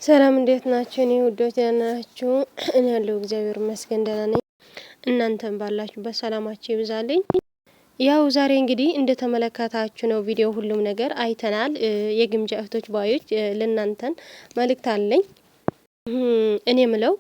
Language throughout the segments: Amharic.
ሰላም እንዴት ናችሁ? እኔ ውዶች ደህና ናችሁ? እኔ ያለው እግዚአብሔር ይመስገን ደህና ነኝ። እናንተም ባላችሁበት ሰላማችሁ ይብዛልኝ። ያው ዛሬ እንግዲህ እንደተመለከታችሁ ነው ቪዲዮ ሁሉም ነገር አይተናል። የግምጃ እህቶች ባዮች ለእናንተን መልእክት አለኝ። እኔ ምለው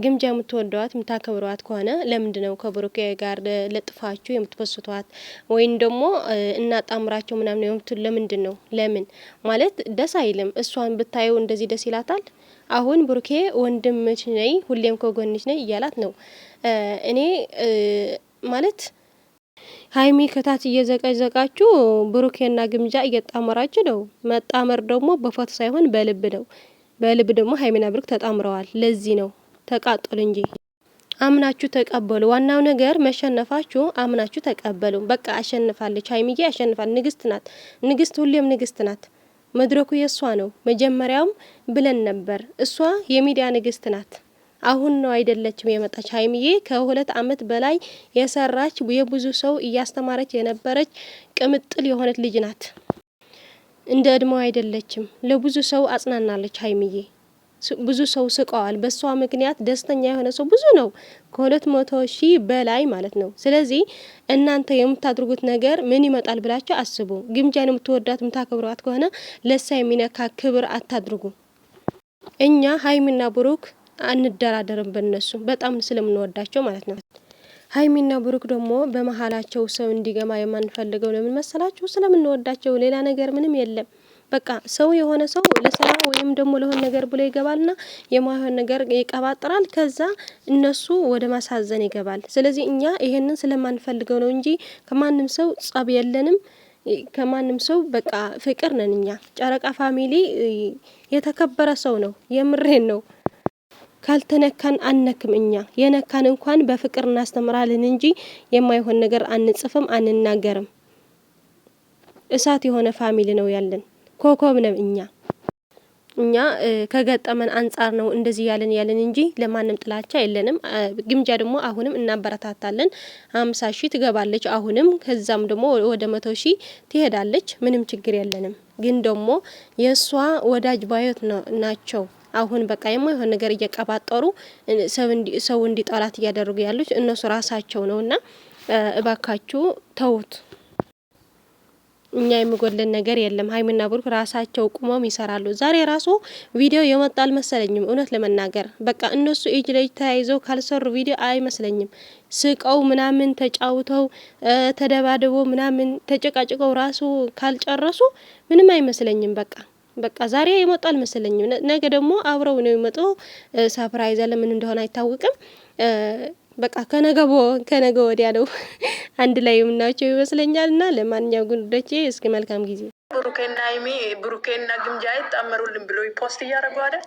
ግምጃ የምትወዷት የምታከብሯት ከሆነ ለምንድነው ከብሩኬ ጋር ለጥፋችሁ የምትወስቷት ወይም ደግሞ እናጣምራቸው ምናምን የምትሉ ለምንድነው? ለምን ማለት ደስ አይልም። እሷን ብታየው እንደዚህ ደስ ይላታል። አሁን ብሩኬ ወንድምሽ ነኝ ሁሌም ከጎንሽ ነኝ እያላት ነው። እኔ ማለት ሀይሚ ከታች እየዘቀዘቃችሁ ብሩኬና ግምጃ እየጣመራችሁ ነው። መጣመር ደግሞ በፎቶ ሳይሆን በልብ ነው። በልብ ደግሞ ሀይሚና ብሩክ ተጣምረዋል። ለዚህ ነው ተቃጠሉ እንጂ አምናችሁ ተቀበሉ። ዋናው ነገር መሸነፋችሁ አምናችሁ ተቀበሉ። በቃ አሸንፋለች ሀይሚዬ አሸንፋል። ንግስት ናት። ንግስት ሁሌም ንግስት ናት። መድረኩ የእሷ ነው። መጀመሪያውም ብለን ነበር እሷ የሚዲያ ንግስት ናት። አሁን ነው አይደለችም የመጣች። ሀይሚዬ ከ2 አመት በላይ የሰራች የብዙ ሰው እያስተማረች የነበረች ቅምጥል የሆነች ልጅ ናት። እንደ እድሜው አይደለችም። ለብዙ ሰው አጽናናለች ሀይሚዬ። ብዙ ሰው ስቀዋል። በሷ ምክንያት ደስተኛ የሆነ ሰው ብዙ ነው። ከ200,000 በላይ ማለት ነው። ስለዚህ እናንተ የምታድርጉት ነገር ምን ይመጣል ብላችሁ አስቡ። ግምጃን የምትወዳት የምታከብሯት ከሆነ ለሳ የሚነካ ክብር አታድርጉ። እኛ ሀይሚና ብሩክ አንደራደርም በነሱ በጣም ስለምንወዳቸው ማለት ነው። ሀይሚና ብሩክ ደግሞ በመሀላቸው ሰው እንዲገማ የማንፈልገው ለምን መሰላችሁ? ስለምንወዳቸው ሌላ ነገር ምንም የለም። በቃ ሰው የሆነ ሰው ለስራ ወይም ደግሞ ለሆነ ነገር ብሎ ይገባልና የማይሆን ነገር ይቀባጥራል። ከዛ እነሱ ወደ ማሳዘን ይገባል። ስለዚህ እኛ ይሄንን ስለማንፈልገው ነው እንጂ ከማንም ሰው ጸብ የለንም። ከማንም ሰው በቃ ፍቅር ነን እኛ። ጨረቃ ፋሚሊ የተከበረ ሰው ነው። የምሬን ነው። ካልተነካን አነክም። እኛ የነካን እንኳን በፍቅር እናስተምራለን እንጂ የማይሆን ነገር አንጽፍም አንናገርም። እሳት የሆነ ፋሚሊ ነው ያለን። ኮኮብ ነው እኛ ከገጠመን አንጻር ነው እንደዚህ ያለን እንጂ ለማንም ጥላቻ የለንም። ግምጃ ደግሞ አሁንም እናበረታታለን። 50,000 ትገባለች አሁንም ከዛም ደግሞ ወደ 100,000 ትሄዳለች። ምንም ችግር የለንም። ግን ደግሞ የሷ ወዳጅ ባዮት ናቸው። አሁን በቃ የማይሆን ነገር እየቀባጠሩ ሰው እንዲጣላት እያደረጉ ያሉት እነሱ ራሳቸው ነውና እባካችሁ ተውት። እኛ የሚጎለን ነገር የለም። ሀይሚና ብሩክ ራሳቸው ቁመው ይሰራሉ። ዛሬ ራሱ ቪዲዮ የመጣል መሰለኝም እውነት ለመናገር በቃ እነሱ እጅ ለእጅ ተያይዘው ካልሰሩ ቪዲዮ አይመስለኝም። ስቀው ምናምን ተጫውተው ተደባደበው ምናምን ተጨቃጭቀው ራሱ ካልጨረሱ ምንም አይመስለኝም። በቃ ዛሬ ይመጣል መሰለኝም። ነገ ደግሞ አብረው ነው የሚመጣው። ሰርፕራይዝ አለ ምን እንደሆነ አይታወቅም። በቃ ከነገ ወዲያ ነው አንድ ላይ የምናቸው ይመስለኛልና ለማንኛውም ጉዳዮቼ እስኪ መልካም ጊዜ። ብሩኬና ሀይሚ ብሩኬና ግምጃ ይጣመሩልን ብሎ ፖስት እያደረጉ አይደል?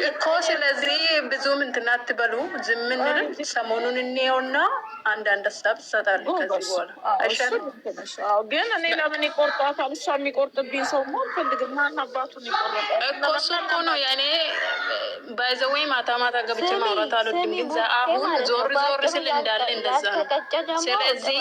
እኮ ስለዚህ ብዙም እንትን አትበሉ፣ ዝም እንል። ሰሞኑን እንየውና አንዳንድ ሀሳብ ይሰጣሉ። ከዚህ በኋላ አይሻልም? ግን እኔ ለምን ይቆርጧታል? እሷ የሚቆርጥብኝ ሰው አልፈልግም። ማን አባቱን ይቆርጣል እኮ? እሱ እኮ ነው ያኔ ባይዘወይ ማታ ገብቼ ማውራት አልወድም። ግን አሁን ዞር ስል እንዳለ እንደዛ ነው። ስለዚህ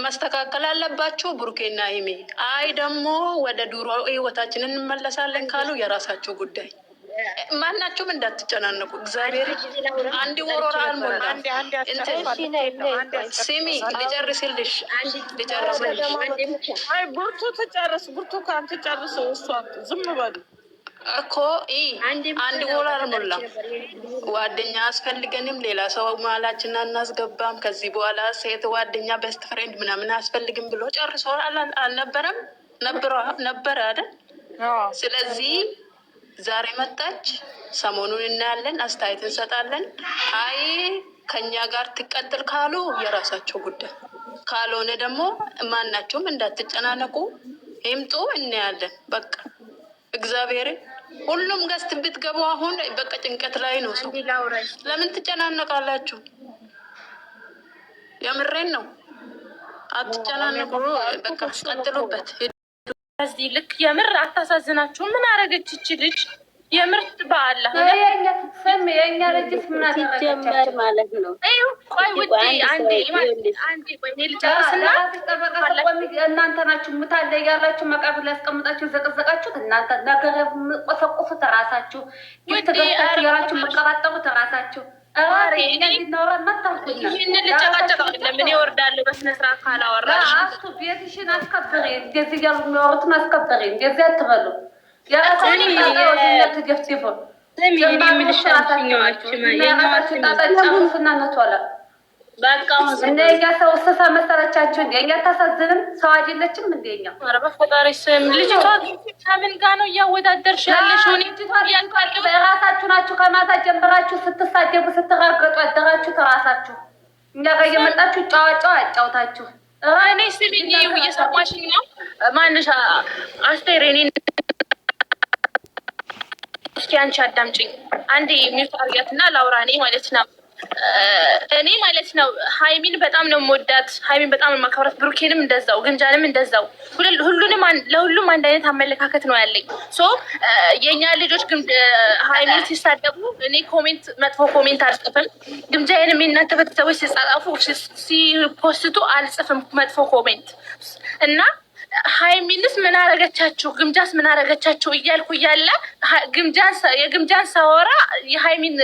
መስተካከል አለባቸው ብሩኬና ሀይሚ። አይ ደግሞ ወደ ድሮ ህይወታችን እንመለሳለን ካሉ የራሳቸው ጉዳይ። ማናቸውም እንዳትጨናነቁ። እግዚአብሔር አንድ ወሮራ አልሞላ ስሚ ልጨርስልሽ። አይ ብርቱ ትጨርስ፣ ብርቱካን ትጨርስ። እሷ ዝም በሉ እኮ አንድ ወር አልሞላ። ጓደኛ አስፈልገንም፣ ሌላ ሰው ማላችን አናስገባም። ከዚህ በኋላ ሴት ጓደኛ ቤስት ፍሬንድ ምናምን አስፈልግም ብሎ ጨርሶ አልነበረም? ነበረ አይደል? ስለዚህ ዛሬ መጣች። ሰሞኑን እናያለን፣ አስተያየት እንሰጣለን። አይ ከኛ ጋር ትቀጥል ካሉ የራሳቸው ጉዳይ፣ ካልሆነ ደግሞ ማናቸውም እንዳትጨናነቁ ይምጡ፣ እናያለን። በቃ እግዚአብሔር ሁሉም ገስት ብትገቡ አሁን በቃ ጭንቀት ላይ ነው ሰው። ለምን ትጨናነቃላችሁ? የምሬን ነው። አትጨናነቁ። በቃ ቀጥሉበት። እዚህ ልክ የምር አታሳዝናችሁ? ምን አረገች እቺ ልጅ? የምርት በዓል ስም የእኛ ልጅስ ምን አደረገቻቸው ማለት ነው። ቆይ ውዴ አንዴ ቆይ ልጨርስና እናንተ ናችሁ ሙታለ እያላችሁ መቃብር ላይ ያስቀምጣችሁ ዘቀዘቃችሁት። እናንተ ነገር ቆሰቆሱት ራሳችሁ። ይተገታችሁ ያላችሁ መቀባጠሩት ራሳችሁ። ይህንን ልጨቃጨቅ ለምን ይወርዳሉ? በስነ ስርዓት ካላወራሽ ቤትሽን አስከብሪ። እንደዚህ እያሉ የሚያወሩትን አስከብሪ። እንደዚህ አትበሉ። የራሳችሁ ትገፍትፉ እኛ ሰው እንስሳ መሰለቻችሁ? እንደኛ ታሳዝንም። ሰው አይደለችም እንደኛ። ኧረ በፈጣሪ ስም ልጅቷ ከምን ጋር ነው እያወዳደርሽ ያለሽ? ራሳችሁ ናችሁ ከማታ ጀምራችሁ ስትሳደቡ ስትረገጡ ያደራችሁት ራሳችሁ። እኛ ጋር እየመጣችሁ ጫዋጫው ያጫውታችሁ። እኔ ስሚኝ፣ እየሰማሽኝ ነው? ማንሽ አስቴር እኔን እስኪ አንቺ አዳምጪኝ አንዴ። ሚውት አድርጊያትና ላውራ እኔ ማለት ነው። እኔ ማለት ነው ሀይሚን በጣም ነው የምወዳት፣ ሀይሚን በጣም ነው የማከብራት፣ ብሩኬንም እንደዛው፣ ግምጃንም እንደዛው። ለሁሉም አንድ አይነት አመለካከት ነው ያለኝ። ሶ የእኛ ልጆች ሀይሚን ሲሳደቡ እኔ መጥፎ ኮሜንት አልጽፍም። ግምጃዬንም የእናንተ ቤተሰቦች ሲጻጻፉ ሲፖስቱ አልጽፍም መጥፎ ኮሜንት እና ሀይሚንስ ምን አረገቻችሁ? ግምጃስ ምን አረገቻችሁ? እያልኩ እያለ የግምጃን ሳወራ የሀይሚን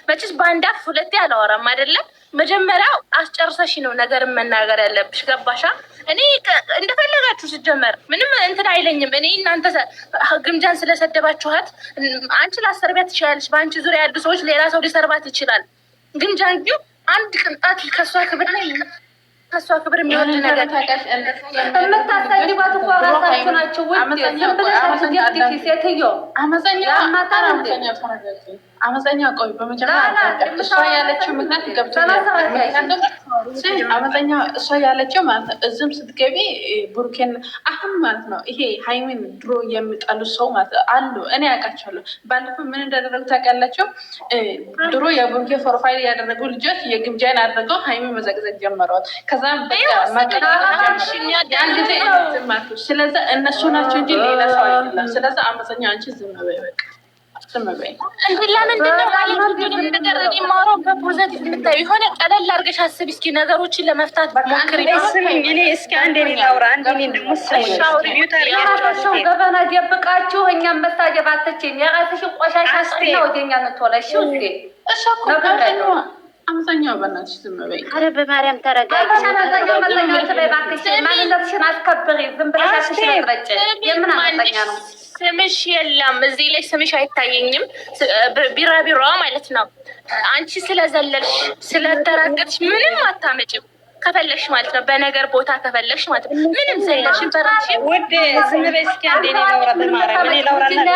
መችስ በአንድ አፍ ሁለቴ አላወራም አይደለም። መጀመሪያ አስጨርሰሽ ነው ነገርን መናገር ያለብሽ። ገባሻ? እኔ እንደፈለጋችሁ ሲጀመር ምንም እንትን አይለኝም። እኔ እናንተ ግምጃን ስለሰደባችኋት አንቺ ላሰርቢያት ትችላለች። በአንቺ ዙሪያ ያሉ ሰዎች ሌላ ሰው ሊሰርባት ይችላል። ግምጃን ግን አንድ ቅንጣት ከእሷ ክብር ላይ ከእሷ ክብር የሚወድ ነገር የምታሳድባት እኮ ራሳችሁ ናቸው። ዝም ብለሽ ሴትዮ አመፀኛ ቆይ፣ በመጀመሪያ እሷ ያለችው ምክንያት ገብቶኛል። አመፀኛ እሷ ያለችው ማለት ነው። እዚህም ስትገቢ ቡሩኬን አሁን ማለት ነው ይሄ ሀይሚን ድሮ የሚጠሉ ሰው ማለት አሉ። እኔ ያውቃቸዋለሁ። ባለፈው ምን እንዳደረጉ ታውቃላቸው? ድሮ የቡሩኬ ፕሮፋይል ያደረጉ ልጆች የግምጃን አድርገው ሀይሚን መዘግዘግ ጀመረዋል። ከዛም ያን ጊዜ ማለት ነው። ስለዛ እነሱ ናቸው እንጂ ሌላ ሰው አይደለም። ስለዛ አመፀኛ አንቺ ዝም በይ በቃ። ለምንድን ነው ነገር የማወራው? በፖዘቲቭ የምታዩ የሆነ ቀለል አድርገሽ አስቢ እስኪ። ነገሮችን ለመፍታት ሞክሪ። እኔ እስኪ አንዴ ላውራ። አንዴ ደግሞ የራሳቸው ገበና ደብቃችሁ እኛም መሳደብ አትችይም። የራስሽን ቆሻሻ ስና ወደኛ ምትወለሽ ውዴ። አመፀኛው በእናትሽ ዝም በይ። ኧረ በማርያም ተረጋጊ። ማንነትሽን አስከብሪ። ዝም ብለሽ አትሽረጭ። የምን አመፀኛ ነው? ስምሽ የለም እዚህ ላይ ስምሽ አይታየኝም። ቢራቢሮ ማለት ነው። አንቺ ስለዘለልሽ ስለተራገጥሽ ምንም አታመጭም። ከፈለሽ ማለት ነው በነገር ቦታ ከፈለሽ ማለት ነው ምንም ዘለልሽ በራሽ ውድ ዝም በይ እስኪ አንዴ ላውራ። በማርያም እኔ ላውራና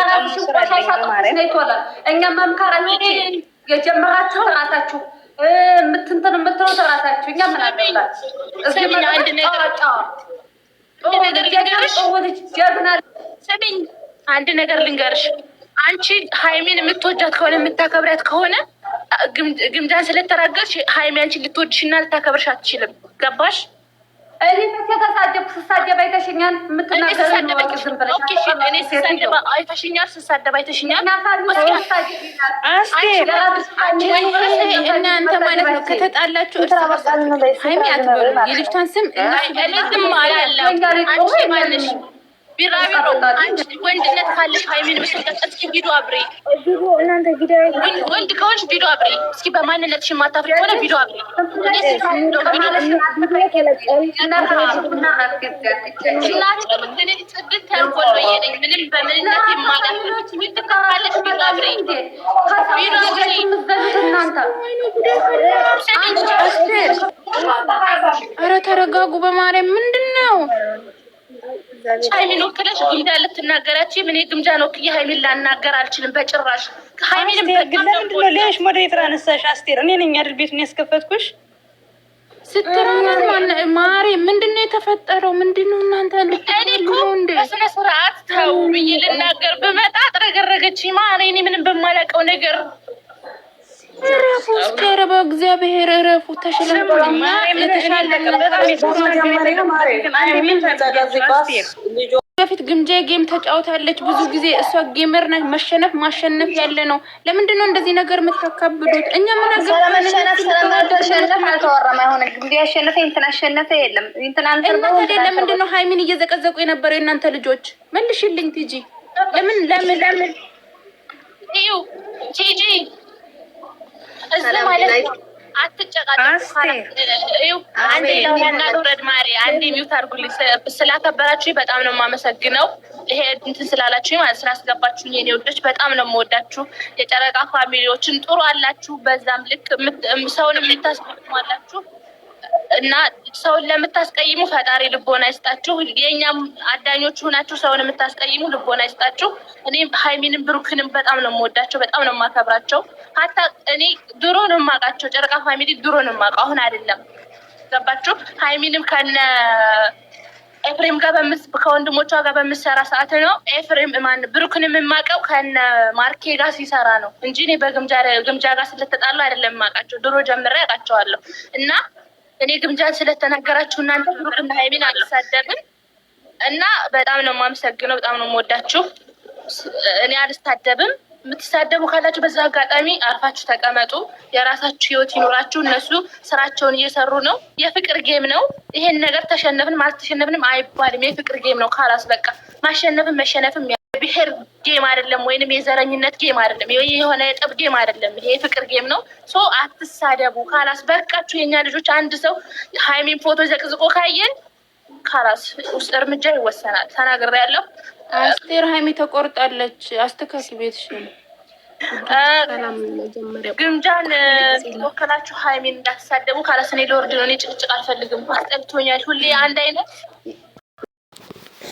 እኛ መምከራችን የጀመራችሁ ራሳችሁ የምትሉት ራሳችሁ። እኛ ምን አለባት? አንድ አንድ ነገር ልንገርሽ። አንቺ ሀይሚን የምትወጃት ከሆነ የምታከብሪያት ከሆነ ግምጃን ስለተራገጥሽ ሀይሚ አንቺን ልትወድሽና ልታከብርሽ አትችልም። ገባሽ? እኔ ተሳደብኩ ስሳደብ አይተሽኛል። አይተሽኛል። ስሳደብ አይተሽኛል። እናንተ ማለት ነው ከተጣላችሁ እርስ በርሳችሁ ሀይሚ አትበሉ። የልጅቷን ስም ዝም አላለም። አንቺ ማለሽ ቢራቢሮ አንቺ ወንድነት ካለሽ ሀይሚን ምስጠቀስ ቪዲዮ አብሬ ወንድ ከሆንሽ ቪዲዮ አብሬ እስኪ። በማንነትሽ የማታፍሪ ከሆነ ቪዲዮ አብሬ። ጽድት ተንቆል በየነኝ ምንም በምንነት የማላፍርች ሚትካለሽ ቪዲዮ አብሬ ኧረ ተረጋጉ በማርያም። ምንድን ነው ሀይሚን ወክለሽ ግምጃ ልትናገራች? ምን ግምጃ ነው? ሀይሚን ላናገር አልችልም በጭራሽ። ሀይሚንም ለምንድነው ሌሽ ወደ የተራነሳሽ? አስቴር እኔ ነኝ አይደል ቤቱን ያስከፈትኩሽ? ስትራመር ማሪ ምንድነው የተፈጠረው? ምንድነው እናንተ ልትሉ እንዴ? በስነ ስርዓት ተው ብዬ ልናገር በመጣ ጥረገረገች ማሪ። እኔ ምንም በማላውቀው ነገር እረፉ እስኪ። ኧረ በእግዚአብሔር እረፉ። በፊት ግምጃ ጌም ተጫውታለች ብዙ ጊዜ። እሷ ጌመር ነች። መሸነፍ ማሸነፍ ያለ ነው። ለምንድን ነው እንደዚህ ነገር የምታካብዱት? እኛ ምን ስለመሸነፍ ስለማሸነፍ አልተወራም። አሁን ግምጃ ያሸነፈ እንትን አሸነፈ የለም። እንትን አንተ ለምንድን ነው ሃይሚን እየዘቀዘቁ የነበረው የእናንተ ልጆች? መልሽልኝ ቲጂ። ለምን እዩ ቲጂ እዚህ ማለት ነው። አትጨቃጨቁ። አንዴ ለውና ኑረድ ማሪ አንዴ ሚውት አድርጉልኝ። ስላከበራችሁ በጣም ነው የማመሰግነው። ይሄ እንትን ስላላችሁ ማለት ስላስገባችሁኝ የኔ ወዶች በጣም ነው የምወዳችሁ። የጨረቃ ፋሚሊዎችን ጥሩ አላችሁ፣ በዛም ልክ ሰውን የምታስቀይሙ አላችሁ እና ሰውን ለምታስቀይሙ ፈጣሪ ልቦና ይስጣችሁ። የኛም አዳኞች ሆናችሁ ሰውን የምታስቀይሙ ልቦና ይስጣችሁ። እኔ ሃይሚንም ብሩክንም በጣም ነው የምወዳቸው፣ በጣም ነው የማከብራቸው። ሀታ እኔ ድሮ ነው የማውቃቸው ጨረቃ ፋሚሊ ድሮ ነው የማውቀው፣ አሁን አይደለም። ገባችሁ? ሃይሚንም ከነ ኤፍሬም ጋር ከወንድሞቿ ጋር በምሰራ ሰዓት ነው ኤፍሬም ብሩክንም የማውቀው ከነ ማርኬ ጋር ሲሰራ ነው እንጂ እኔ በግምጃ ጋር ስለተጣሉ አይደለም የማውቃቸው። ድሮ ጀምሬ ያውቃቸዋለሁ እና እኔ ግምጃን ስለተናገራችሁ እናንተ ብሩክና ሃይሚን አልሳደብም እና በጣም ነው የማመሰግነው። በጣም ነው የምወዳችሁ። እኔ አልሳደብም። የምትሳደቡ ካላችሁ በዛ አጋጣሚ አርፋችሁ ተቀመጡ። የራሳችሁ ህይወት ይኖራችሁ። እነሱ ስራቸውን እየሰሩ ነው። የፍቅር ጌም ነው። ይሄን ነገር ተሸነፍንም አልተሸነፍንም አይባልም። የፍቅር ጌም ነው። ካላስ በቃ ማሸነፍም መሸነፍም ብሔር ጌም አይደለም፣ ወይንም የዘረኝነት ጌም አይደለም፣ የሆነ የጠብ ጌም አይደለም። ይሄ የፍቅር ጌም ነው። ሶ አትሳደቡ። ካላስ በቃችሁ። የኛ ልጆች አንድ ሰው ሃይሚን ፎቶ ዘቅዝቆ ካየን ካላስ ውስጥ እርምጃ ይወሰናል። ተናግሬያለሁ። አስቴር ሃይሚ ተቆርጣለች። አስተካኪ ቤትሽን። ግምጃን ወከላችሁ ሃይሚን እንዳትሳደቡ። ካላስ እኔ ልወርድ ነው። እኔ ጭቅጭቅ አልፈልግም። አስጠልቶኛል። ሁሌ አንድ አይነት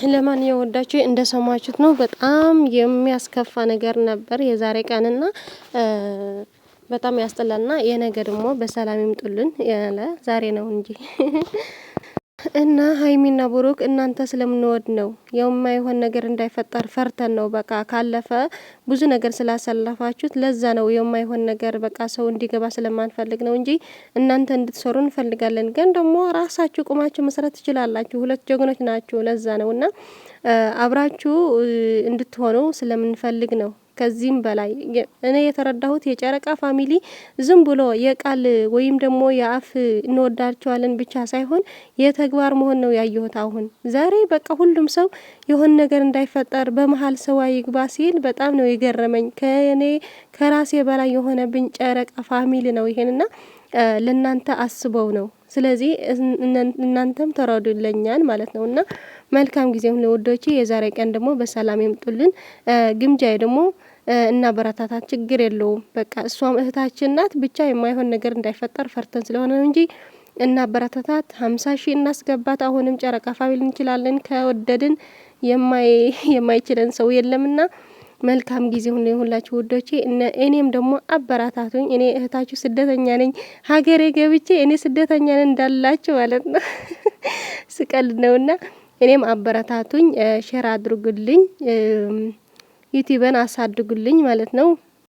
ለማን የወዳችሁ እንደሰማችሁት ነው። በጣም የሚያስከፋ ነገር ነበር የዛሬ ቀንና በጣም ያስጠላልና የነገ ደግሞ በሰላም ይምጡልን ያለ ዛሬ ነው እንጂ እና ሃይሚና ብሩክ እናንተ ስለምንወድ ነው የማይሆን ነገር እንዳይፈጠር ፈርተን ነው። በቃ ካለፈ ብዙ ነገር ስላሰለፋችሁት ለዛ ነው የማይሆን ነገር በቃ ሰው እንዲገባ ስለማንፈልግ ነው እንጂ እናንተ እንድትሰሩ እንፈልጋለን። ግን ደግሞ ራሳችሁ ቁማችሁ መስራት ትችላላችሁ። ሁለት ጀግኖች ናችሁ። ለዛ ነውና አብራችሁ እንድትሆኑ ስለምንፈልግ ነው። ከዚህም በላይ እኔ የተረዳሁት የጨረቃ ፋሚሊ ዝም ብሎ የቃል ወይም ደግሞ የአፍ እንወዳቸዋለን ብቻ ሳይሆን የተግባር መሆን ነው ያየሁት። አሁን ዛሬ በቃ ሁሉም ሰው የሆነ ነገር እንዳይፈጠር በመሀል ሰው ይግባ ሲል በጣም ነው የገረመኝ። ከኔ ከራሴ በላይ የሆነብኝ ጨረቃ ፋሚሊ ነው ይሄንና ለናንተ አስበው ነው። ስለዚህ እናንተም ተረዱልኛል ማለት ነውና መልካም ጊዜም ለወዶቼ። የዛሬ ቀን ደግሞ በሰላም ይምጡልን። ግምጃዬ ደግሞ እና በረታታት ችግር የለውም። በቃ እሷም እህታችን ናት። ብቻ የማይሆን ነገር እንዳይፈጠር ፈርተን ስለሆነ ነው እንጂ እና በረታታት 50 ሺህ እናስገባት። አሁንም ጨረቃ ፋሚሊ እንችላለን። ከወደድን የማይችለን ሰው የለምና መልካም ጊዜ ሁላችሁ ውዶቼ። እኔም ደግሞ አበራታቱኝ። እኔ እህታችሁ ስደተኛ ነኝ። ሀገሬ ገብቼ እኔ ስደተኛ ነኝ እንዳላችሁ ማለት ነው። ስቀልድ ነውና እኔም አበረታቱኝ። ሼር አድርጉልኝ፣ ዩቲዩብን አሳድጉልኝ ማለት ነው።